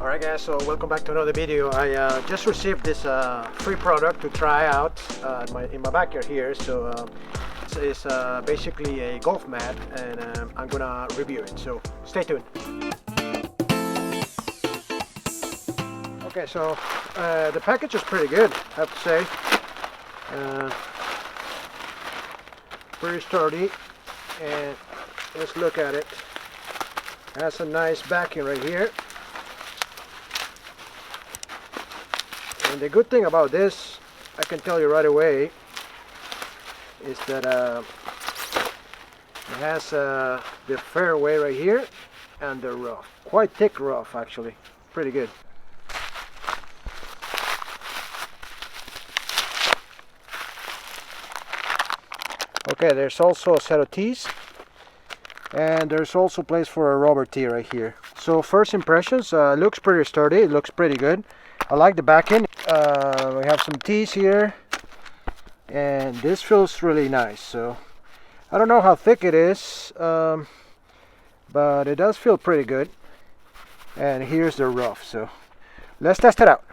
Alright guys, so welcome back to another video. I just received this free product to try out in my backyard here. So it's basically a golf mat, and I'm gonna review it, so stay tuned. Okay, so the package is pretty good, I have to say. Pretty sturdy, and let's look at it. It has a nice backing right here. And the good thing about this, I can tell you right away, is that it has the fairway right here and the rough. Quite thick rough, actually. Pretty good. Okay, there's also a set of tees, and there's also place for a rubber tee right here. So first impressions, looks pretty sturdy. It looks pretty good. I like the back end. We have some tees here, and this feels really nice. So I don't know how thick it is, but it does feel pretty good. And here's the rough, so let's test it out.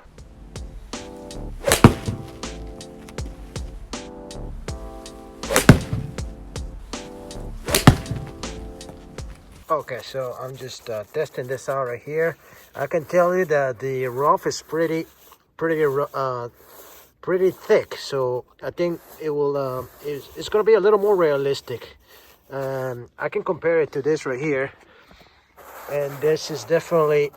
Okay, so I'm just testing this out right here. I can tell you that the rough is pretty thick, so I think it will it's going to be a little more realistic. I can compare it to this right here, and this is definitely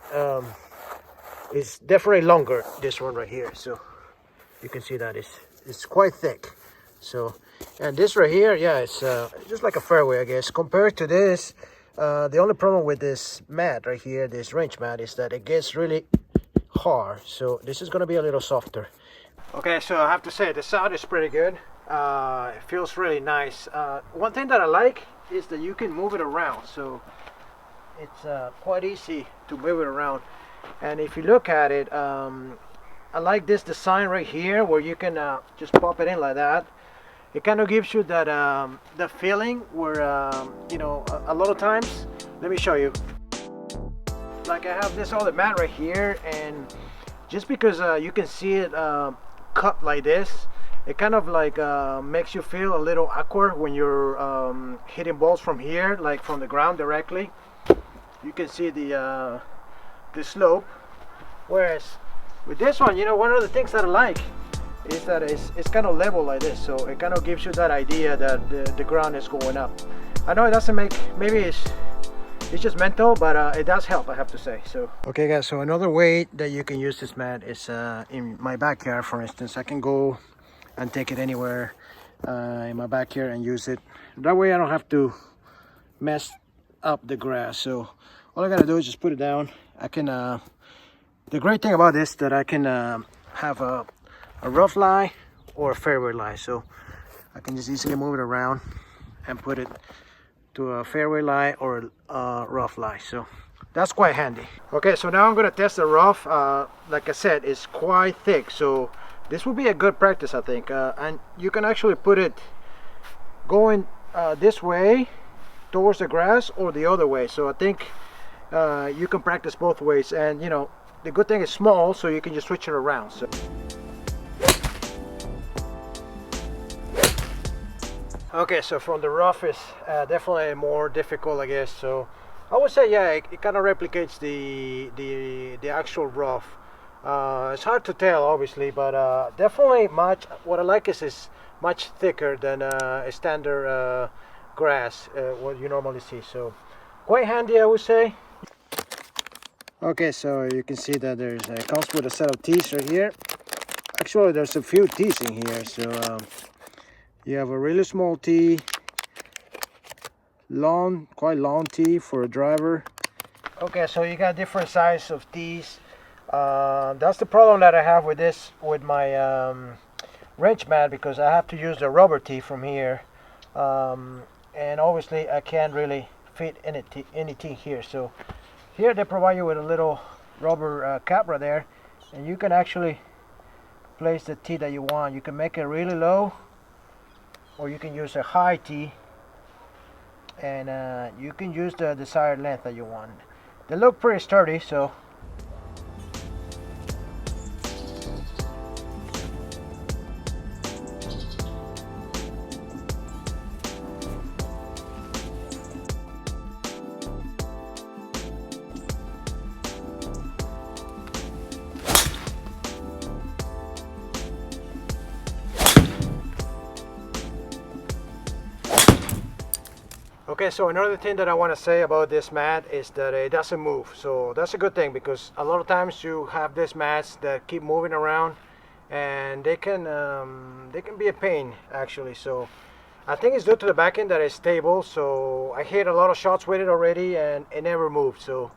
it's definitely longer, this one right here. So you can see that it's quite thick. So, and this right here, yeah, it's just like a fairway, I guess. Compared to this, the only problem with this mat right here, this range mat, is that it gets really hard. So this is going to be a little softer. Okay, so I have to say the sound is pretty good. It feels really nice. One thing that I like is that you can move it around, so it's quite easy to move it around. And if you look at it, I like this design right here where you can just pop it in like that. It kind of gives you that the feeling where you know, a lot of times, let me show you. Like I have this other mat right here, and just because you can see it cut like this, it kind of like makes you feel a little awkward when you're hitting balls from here, like from the ground directly. You can see the slope. Whereas with this one, you know, one of the things that I like is that it's kind of level like this, so it kind of gives you that idea that the ground is going up. I know it doesn't make, maybe it's just mental, but it does help, I have to say. So okay guys, so another way that you can use this mat is in my backyard. For instance, I can go and take it anywhere in my backyard and use it. That way I don't have to mess up the grass. So all I gotta do is just put it down. I can the great thing about this, that I can have a rough lie or a fairway lie, so I can just easily move it around and put it to a fairway lie or a rough lie. So that's quite handy. Okay, so now I'm going to test the rough. Like I said, it's quite thick, so this will be a good practice, I think. And you can actually put it going this way towards the grass or the other way, so I think you can practice both ways. And you know, the good thing is small, so you can just switch it around. So okay, so from the rough is definitely more difficult, I guess. So I would say, yeah, it kind of replicates the actual rough. It's hard to tell, obviously, but definitely much. What I like is it's much thicker than a standard grass, what you normally see. So quite handy, I would say. Okay, so you can see that it comes with a set of tees right here. Actually, there's a few tees in here, so. You have a really small tee, quite long tee for a driver. Okay, so you got different size of tees. That's the problem that I have with this, with my range mat, because I have to use the rubber tee from here, and obviously I can't really fit any tee here. So here they provide you with a little rubber cap right there, and you can actually place the tee that you want. You can make it really low, or you can use a high tee, and you can use the desired length that you want. They look pretty sturdy, so Okay, so another thing that I want to say about this mat is that it doesn't move. So that's a good thing, because a lot of times you have these mats that keep moving around, and they can be a pain actually. So I think it's due to the back end that is stable. So I hit a lot of shots with it already, and it never moved. So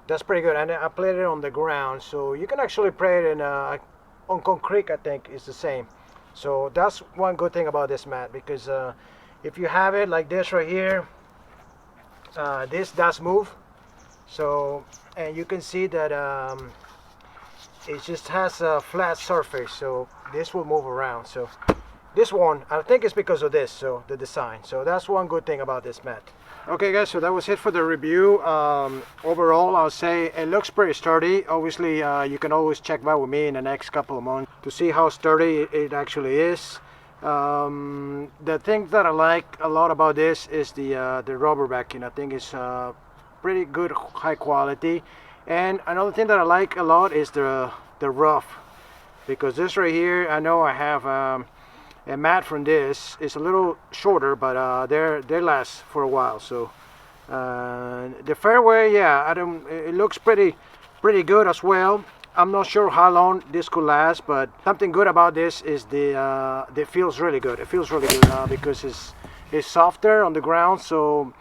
that's pretty good. And I played it on the ground, so you can actually play it in on concrete. I think is the same. So that's one good thing about this mat, because if you have it like this right here, this does move. So, and you can see that it just has a flat surface, so this will move around. So this one, I think it's because of this, so the design. So that's one good thing about this mat. Okay guys, so that was it for the review. Overall, I'll say it looks pretty sturdy. Obviously, you can always check back with me in the next couple of months to see how sturdy it actually is. The thing that I like a lot about this is the rubber backing. I think it's pretty good, high quality. And another thing that I like a lot is the rough, because this right here, I know I have a mat from this. It's a little shorter, but they last for a while. So the fairway, yeah, it looks pretty good as well. I'm not sure how long this could last, but something good about this is it feels really good. It feels really good because it's softer on the ground. So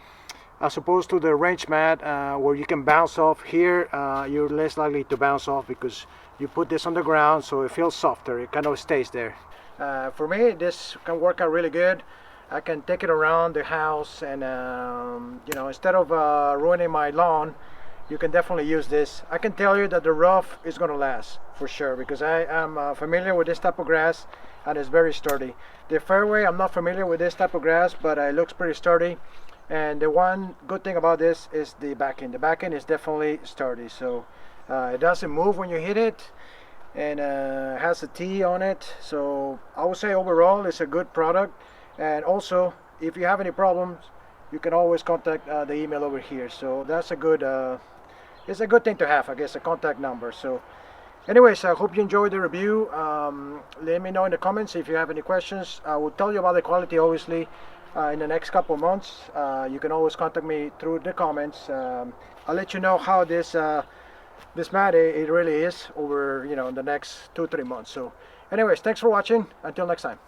as opposed to the range mat where you can bounce off, here you're less likely to bounce off because you put this on the ground, so it feels softer. It kind of stays there. For me, this can work out really good. I can take it around the house, and you know, instead of ruining my lawn, you can definitely use this. I can tell you that the rough is going to last for sure, because I am familiar with this type of grass, and it's very sturdy. The fairway, I'm not familiar with this type of grass, but it looks pretty sturdy. And the one good thing about this is the back end. The back end is definitely sturdy, so it doesn't move when you hit it, and has a T on it. So I would say overall it's a good product. And also, if you have any problems, you can always contact the email over here. So that's a good it's a good thing to have, I guess, a contact number. So anyways, I hope you enjoyed the review. Let me know in the comments if you have any questions. I will tell you about the quality, obviously, in the next couple of months. You can always contact me through the comments. I'll let you know how this mat it really is over, you know, in the next 2-3 months. So anyways, thanks for watching. Until next time.